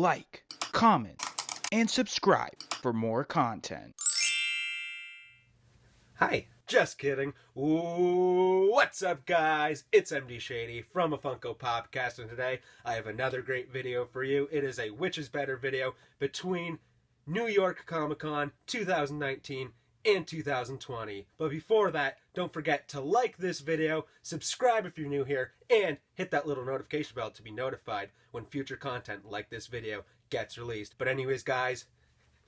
like, comment, and subscribe for more content. Hi, just kidding. Ooh, what's up, guys? It's MD Shady from a Funko Podcast, and today I have another great video for you. It is a Which is Better video between New York Comic Con 2019 and 2020. But before that, don't forget to like this video, subscribe if you're new here, and hit that little notification bell to be notified when future content like this video gets released. But anyways, guys,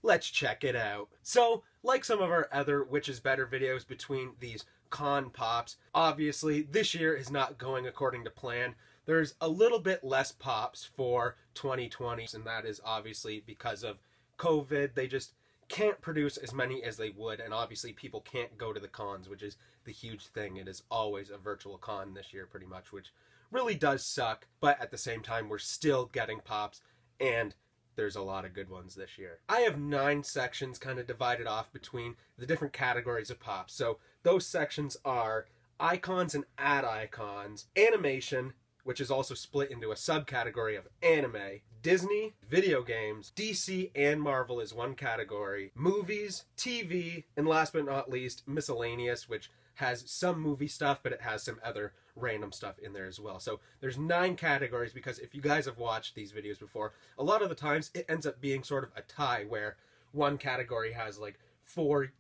let's check it out. So, like some of our other Which is Better videos between these con pops, obviously this year is not going according to plan. There's a little bit less pops for 2020, and that is obviously because of COVID. They just can't produce as many as they would, and obviously people can't go to the cons, which is the huge thing. It is always a virtual con this year pretty much, which really does suck, but at the same time we're still getting pops, and there's a lot of good ones this year. I have 9 sections kind of divided off between the different categories of pops. So those sections are icons and add icons, animation, which is also split into a subcategory of anime, Disney, video games, DC and Marvel is one category, movies, TV, and last but not least, Miscellaneous, which has some movie stuff, but it has some other random stuff in there as well. So there's 9 categories, because if you guys have watched these videos before, a lot of the times it ends up being sort of a tie where one category has like 4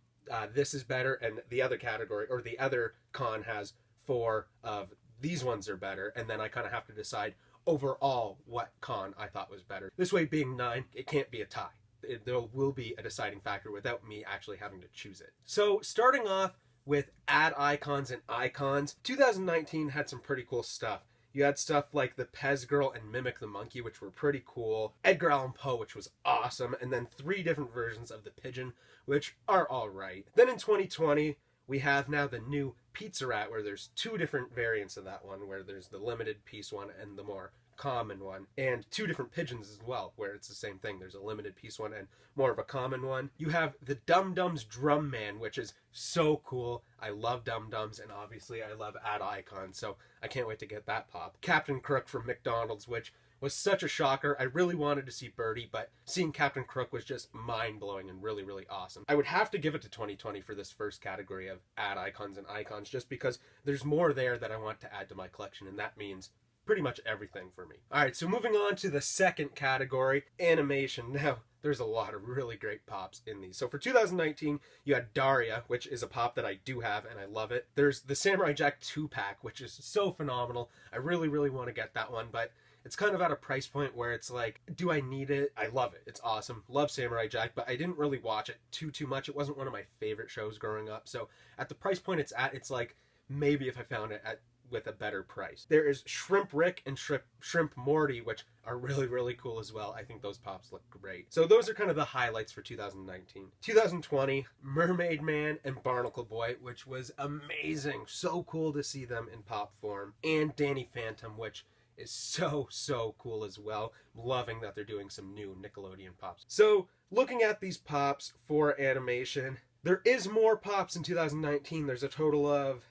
this is better, and the other category or the other con has 4 of these ones are better, and then I kind of have to decide overall what con I thought was better. This way, being 9, it can't be a tie. There will be a deciding factor without me actually having to choose it. So starting off with add icons and icons, 2019 had some pretty cool stuff. You had stuff like the Pez Girl and Mimic the Monkey, which were pretty cool, Edgar Allan Poe, which was awesome, and then 3 different versions of the Pigeon, which are alright. Then in 2020, we have now the new Pizza Rat, where there's 2 different variants of that one, where there's the limited piece one and the more common one, and 2 different pigeons as well, where it's the same thing. There's a limited piece one and more of a common one. You have the Dum Dums Drum Man, which is so cool. I love Dum Dums, and obviously I love add icons, so I can't wait to get that pop. Captain Crook from McDonald's, which was such a shocker. I really wanted to see Birdie, but seeing Captain Crook was just mind-blowing and really, really awesome. I would have to give it to 2020 for this first category of add icons and icons, just because there's more there that I want to add to my collection, and that means pretty much everything for me. Alright, so moving on to the second category, animation. Now, there's a lot of really great pops in these. So for 2019, you had Daria, which is a pop that I do have, and I love it. There's the Samurai Jack 2-pack, which is so phenomenal. I really, really want to get that one, but it's kind of at a price point where it's like, do I need it? I love it. It's awesome. Love Samurai Jack, but I didn't really watch it too much. It wasn't one of my favorite shows growing up. So at the price point it's at, it's like, maybe if I found it with a better price. There is Shrimp Rick and Shrimp Morty, which are really, really cool as well. I think those pops look great. So those are kind of the highlights for 2019. 2020, Mermaid Man and Barnacle Boy, which was amazing. So cool to see them in pop form. And Danny Phantom, which is so cool as well. Loving that they're doing some new Nickelodeon pops. So looking at these pops for animation, there is more pops in 2019. There's a total of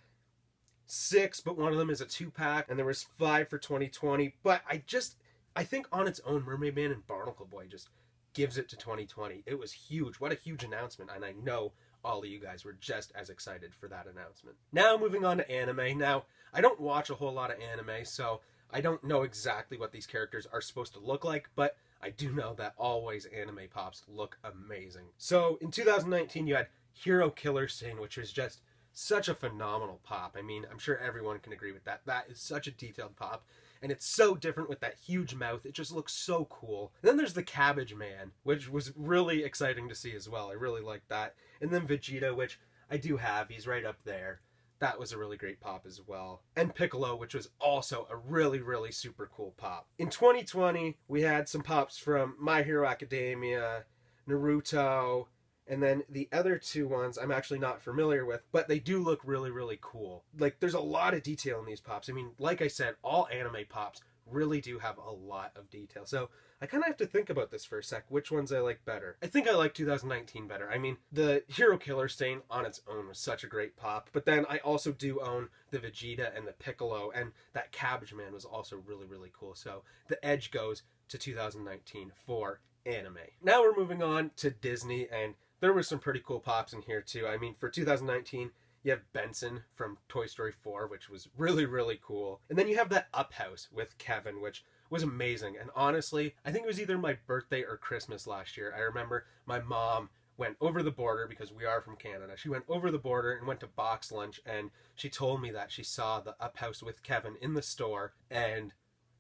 6, but one of them is a 2-pack, and there was 5 for 2020. But I think on its own, Mermaid Man and Barnacle Boy just gives it to 2020. It was huge. What a huge announcement, and I know all of you guys were just as excited for that announcement. Now moving on to anime. Now, I don't watch a whole lot of anime, so I don't know exactly what these characters are supposed to look like, but I do know that always anime pops look amazing. So in 2019, you had Hero Killer Sin, which was just such a phenomenal pop. I mean, I'm sure everyone can agree with that. That is such a detailed pop, and it's so different with that huge mouth. It just looks so cool. And then there's the Cabbage Man, which was really exciting to see as well. I really liked that. And then Vegeta, which I do have. He's right up there. That was a really great pop as well. And Piccolo, which was also a really, really super cool pop. In 2020, we had some pops from My Hero Academia, Naruto, and then the other 2 ones I'm actually not familiar with, but they do look really, really cool. Like, there's a lot of detail in these pops. I mean, like I said, all anime pops really do have a lot of detail. So I kind of have to think about this for a sec, which ones I like better. I think I like 2019 better. I mean, the Hero Killer Stain on its own was such a great pop, but then I also do own the Vegeta and the Piccolo, and that Cabbage Man was also really, really cool. So the edge goes to 2019 for anime. Now we're moving on to Disney, and there were some pretty cool pops in here too. I mean, for 2019, you have Benson from Toy Story 4, which was really, really cool. And then you have that Up House with Kevin, which was amazing. And honestly, I think it was either my birthday or Christmas last year. I remember my mom went over the border, because we are from Canada. She went over the border and went to box lunch, and she told me that she saw the Up House with Kevin in the store. And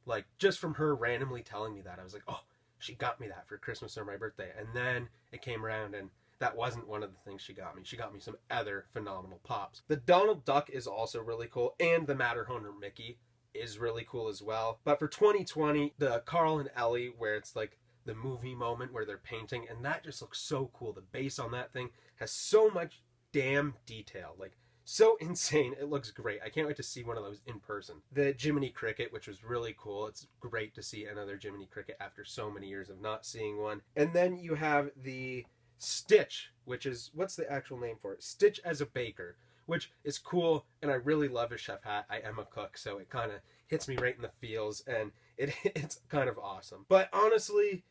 like, just from her randomly telling me that, I was like, oh, she got me that for Christmas or my birthday. And then it came around, and that wasn't one of the things she got me. She got me some other phenomenal pops. The Donald Duck is also really cool, and the Matterhorn Mickey is really cool as well. But for 2020, the Carl and Ellie, where it's like the movie moment where they're painting, and that just looks so cool. The base on that thing has so much damn detail, like so insane. It looks great. I can't wait to see one of those in person. The Jiminy Cricket, which was really cool. It's great to see another Jiminy Cricket after so many years of not seeing one. And then you have the Stitch, which is, what's the actual name for it? Stitch as a baker, which is cool, and I really love his chef hat. I am a cook, so it kind of hits me right in the feels, and it's kind of awesome. But honestly,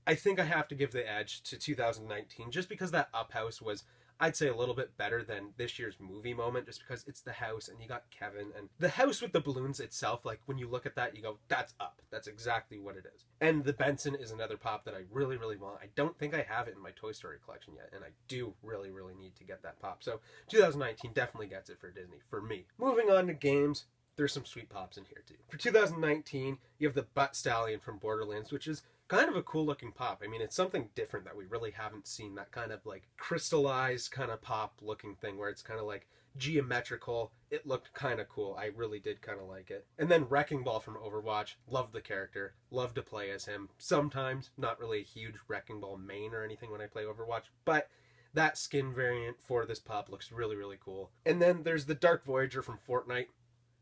I think I have to give the edge to 2019, just because that Up House was, I'd say, a little bit better than this year's movie moment, just because it's the house and you got Kevin, and the house with the balloons itself, like when you look at that, you go, that's Up. That's exactly what it is. And the Benson is another pop that I really, really want. I don't think I have it in my Toy Story collection yet, and I do really, really need to get that pop. So 2019 definitely gets it for Disney, for me. Moving on to games, there's some sweet pops in here too. For 2019, you have the Butt Stallion from Borderlands, which is kind of a cool looking pop. I mean, it's something different that we really haven't seen, that kind of like crystallized kind of pop looking thing where it's kind of like geometrical. It looked kind of cool. I really did kind of like it. And then Wrecking Ball from Overwatch. Love the character. Love to play as him. Sometimes, not really a huge Wrecking Ball main or anything when I play Overwatch, but that skin variant for this pop looks really, really cool. And then there's the Dark Voyager from Fortnite.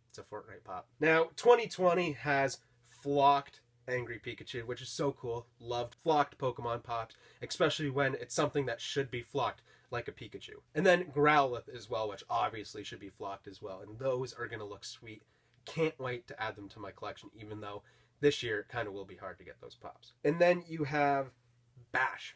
It's a Fortnite pop. Now, 2020 has flocked Angry Pikachu, which is so cool. Loved flocked Pokemon pops, especially when it's something that should be flocked, like a Pikachu. And then Growlithe as well, which obviously should be flocked as well. And those are going to look sweet. Can't wait to add them to my collection, even though this year it kind of will be hard to get those pops. And then you have Bash.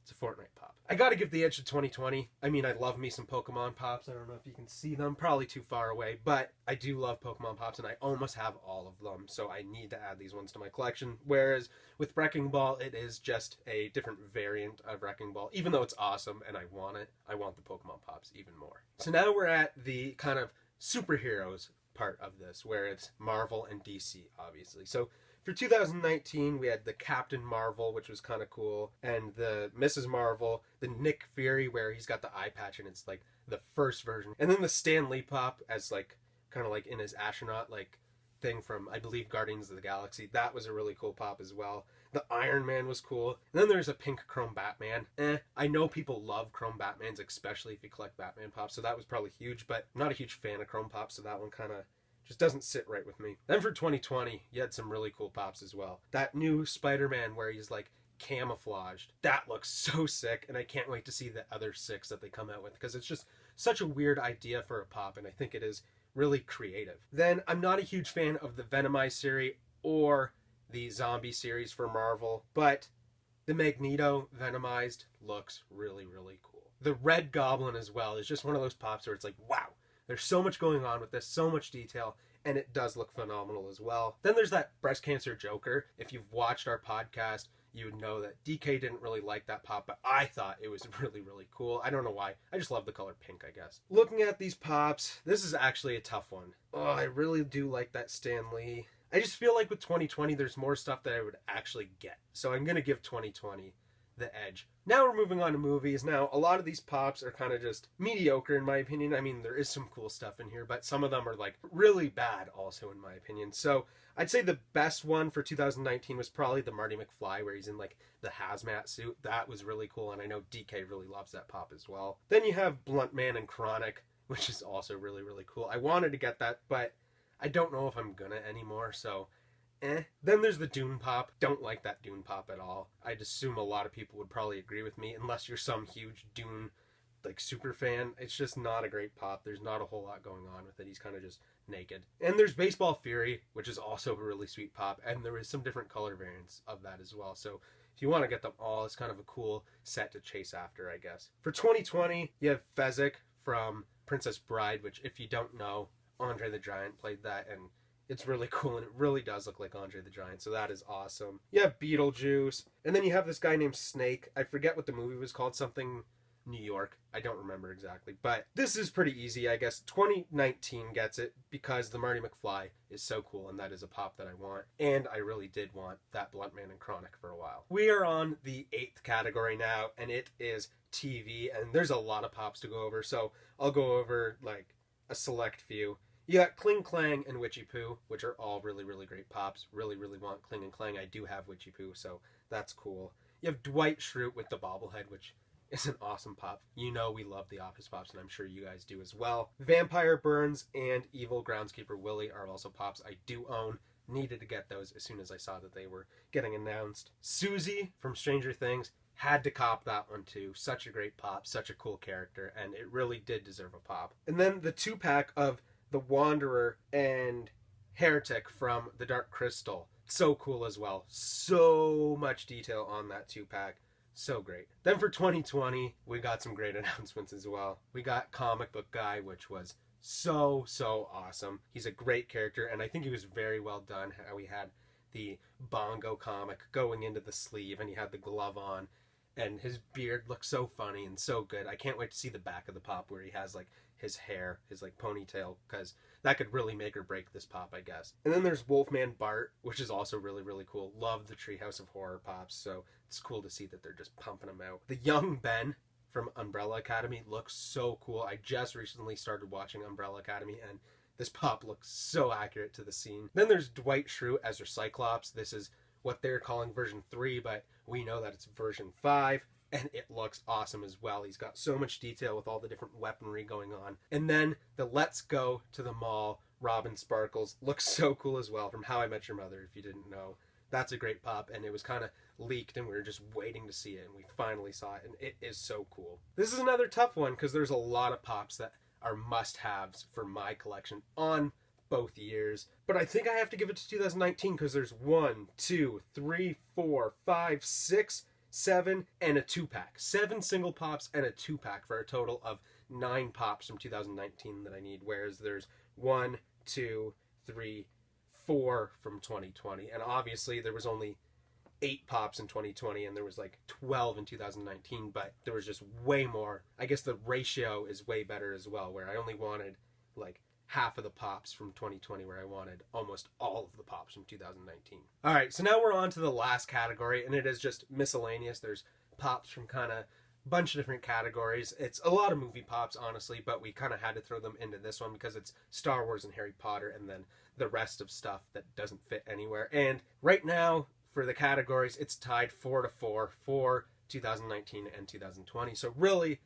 It's a Fortnite pop. I gotta give the edge to 2020. I mean, I love me some Pokemon pops. I don't know if you can see them, probably too far away, but I do love Pokemon pops, and I almost have all of them, so I need to add these ones to my collection. Whereas with Wrecking Ball, it is just a different variant of Wrecking Ball. Even though it's awesome and I want it, I want the Pokemon pops even more. So now we're at the kind of superheroes part of this, where it's Marvel and DC, obviously. So for 2019, we had the Captain Marvel, which was kind of cool, and the Mrs. Marvel, the Nick Fury, where he's got the eye patch, and it's like the first version. And then the Stan Lee pop as like, kind of like in his astronaut like thing from, I believe, Guardians of the Galaxy. That was a really cool pop as well. The Iron Man was cool. And then there's a pink Chrome Batman. I know people love Chrome Batmans, especially if you collect Batman pops, so that was probably huge, but I'm not a huge fan of Chrome pops, so that one kind of just doesn't sit right with me. Then for 2020, you had some really cool pops as well. That new Spider-Man where he's like camouflaged. That looks so sick, and I can't wait to see the other 6 that they come out with, because it's just such a weird idea for a pop, and I think it is really creative. Then I'm not a huge fan of the Venomized series or the Zombie series for Marvel, but the Magneto Venomized looks really, really cool. The Red Goblin as well is just one of those pops where it's like, wow, there's so much going on with this, so much detail, and it does look phenomenal as well. Then there's that breast cancer Joker. If you've watched our podcast, you would know that DK didn't really like that pop, but I thought it was really, really cool. I don't know why. I just love the color pink, I guess. Looking at these pops, this is actually a tough one. Oh, I really do like that Stan Lee. I just feel like with 2020, there's more stuff that I would actually get. So I'm going to give 2020 the edge. Now we're moving on to movies. Now, a lot of these pops are kind of just mediocre in my opinion. I mean, there is some cool stuff in here, but some of them are like really bad also in my opinion. So I'd say the best one for 2019 was probably the Marty McFly, where he's in like the hazmat suit. That was really cool, and I know DK really loves that pop as well. Then you have Blunt Man and Chronic, which is also really, really cool. I wanted to get that, but I don't know if I'm gonna anymore, so Then there's the Dune pop. Don't like that Dune pop at all. I'd assume a lot of people would probably agree with me, unless you're some huge Dune like super fan. It's just not a great pop. There's not a whole lot going on with it. He's kind of just naked. And there's Baseball Fury, which is also a really sweet pop, and there is some different color variants of that as well. So if you want to get them all, it's kind of a cool set to chase after, I guess. For 2020, you have Fezzik from Princess Bride, which, if you don't know, Andre the Giant played that, and it's really cool, and it really does look like Andre the Giant, so that is awesome. You have Beetlejuice, and then you have this guy named Snake. I forget what the movie was called, something New York. I don't remember exactly, but this is pretty easy, I guess. 2019 gets it because the Marty McFly is so cool, and that is a pop that I want, and I really did want that Blunt Man and Chronic for a while. We are on the 8th category now, and it is TV, and there's a lot of pops to go over, so I'll go over like a select few. You got Kling Clang and Witchy Poo, which are all really, really great pops. Really, really want Kling and Clang. I do have Witchy Poo, so that's cool. You have Dwight Schrute with the bobblehead, which is an awesome pop. You know we love the Office pops, and I'm sure you guys do as well. Vampire Burns and Evil Groundskeeper Willie are also pops I do own. Needed to get those as soon as I saw that they were getting announced. Susie from Stranger Things. Had to cop that one too. Such a great pop, such a cool character, and it really did deserve a pop. And then the 2-pack of the Wanderer and Heretic from the Dark Crystal. So cool as well. So much detail on that 2-pack. So great. Then for 2020, we got some great announcements as well. We got Comic Book Guy, which was so awesome. He's a great character, and I think he was very well done. How he had the bongo comic going into the sleeve, and he had the glove on, and his beard looks so funny and so good. I can't wait to see the back of the pop where he has like his hair, his like ponytail, because that could really make or break this pop, I guess. And then there's Wolfman Bart, which is also really, really cool. Love the Treehouse of Horror pops, so it's cool to see that they're just pumping them out. The Young Ben from Umbrella Academy looks so cool. I just recently started watching Umbrella Academy, and this pop looks so accurate to the scene. Then there's Dwight Schrute as your Cyclops. This is what they're calling version 3, but we know that it's version 5. And it looks awesome as well. He's got so much detail with all the different weaponry going on. And then the Let's Go to the Mall Robin Sparkles looks so cool as well from How I Met Your Mother, if you didn't know. That's a great pop, and it was kind of leaked, and we were just waiting to see it, and we finally saw it, and it is so cool. This is another tough one, because there's a lot of pops that are must-haves for my collection on both years. But I think I have to give it to 2019, because there's 1, 2, 3, 4, 5, 6... 7 and a 2-pack. 7 single pops and a 2-pack for a total of 9 pops from 2019 that I need, whereas there's 1, 2, 3, 4 from 2020. And obviously there was only 8 pops in 2020 and there was like 12 in 2019, but there was just way more. I guess the ratio is way better as well, where I only wanted like half of the pops from 2020, where I wanted almost all of the pops from 2019. All right, so now we're on to the last category, and it is just miscellaneous. There's pops from kind of a bunch of different categories. It's a lot of movie pops, honestly, but we kind of had to throw them into this one because it's Star Wars and Harry Potter, and then the rest of stuff that doesn't fit anywhere. And right now, for the categories, it's tied 4-4 for 2019 and 2020. So really,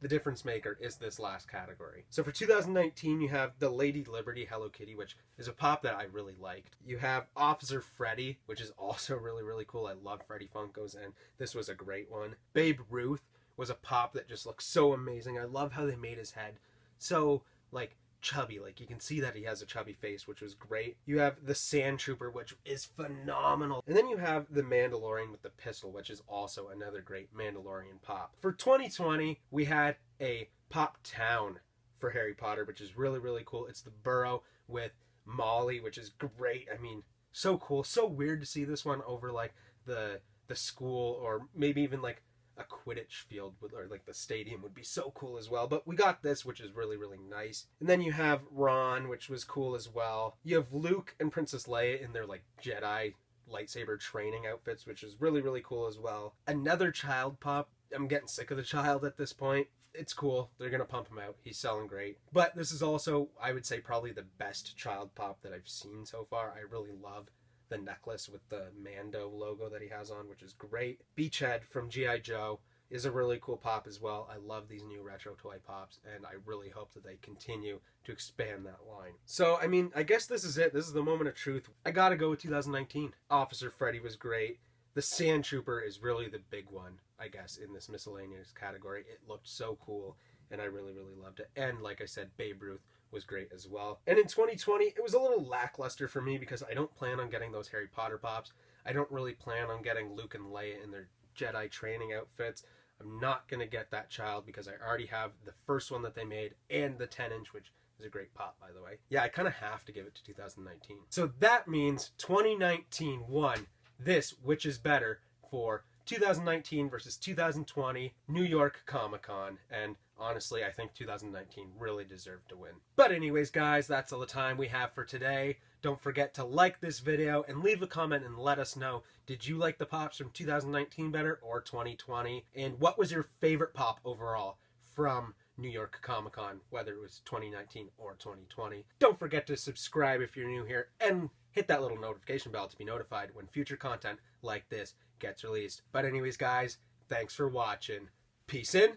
the difference maker is this last category. So for 2019, you have the Lady Liberty Hello Kitty, which is a pop that I really liked. You have Officer Freddy, which is also really, really cool. I love Freddy Funkos, and this was a great one. Babe Ruth was a pop that just looks so amazing. I love how they made his head so, like, chubby. Like, you can see that he has a chubby face, which was great. You have the Sand Trooper, which is phenomenal. And then you have the Mandalorian with the pistol, which is also another great Mandalorian pop. For 2020, we had a Pop Town for Harry Potter, which is really, really cool. It's the Burrow with Molly, which is great. I mean, so cool. So weird to see this one over, like, the school, or maybe even, like, a Quidditch field, or like the stadium would be so cool as well. But we got this, which is really, really nice. And then you have Ron, which was cool as well. You have Luke and Princess Leia in their like Jedi lightsaber training outfits, which is really, really cool as well. Another child pop. I'm getting sick of the child at this point. It's cool. They're going to pump him out. He's selling great. But this is also, I would say, probably the best child pop that I've seen so far. I really love the necklace with the Mando logo that he has on, which is great. Beachhead from G.I. Joe is a really cool pop as well. I love these new retro toy pops, and I really hope that they continue to expand that line. So, I mean, I guess this is it. This is the moment of truth. I gotta go with 2019. Officer Freddy was great. The Sand Trooper is really the big one, I guess, in this miscellaneous category. It looked so cool, and I really, really loved it. And like I said, Babe Ruth was great as well. And in 2020, it was a little lackluster for me because I don't plan on getting those Harry Potter pops. I don't really plan on getting Luke and Leia in their Jedi training outfits. I'm not going to get that child because I already have the first one that they made and the 10-inch, which is a great pop, by the way. Yeah, I kind of have to give it to 2019. So that means 2019 won this, which is better, for 2019 versus 2020 New York Comic-Con. And honestly, I think 2019 really deserved to win. But anyways, guys, that's all the time we have for today. Don't forget to like this video and leave a comment and let us know, did you like the pops from 2019 better or 2020? And what was your favorite pop overall from New York Comic Con, whether it was 2019 or 2020? Don't forget to subscribe if you're new here and hit that little notification bell to be notified when future content like this gets released. But anyways, guys, thanks for watching. Peace in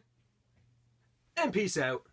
and peace out.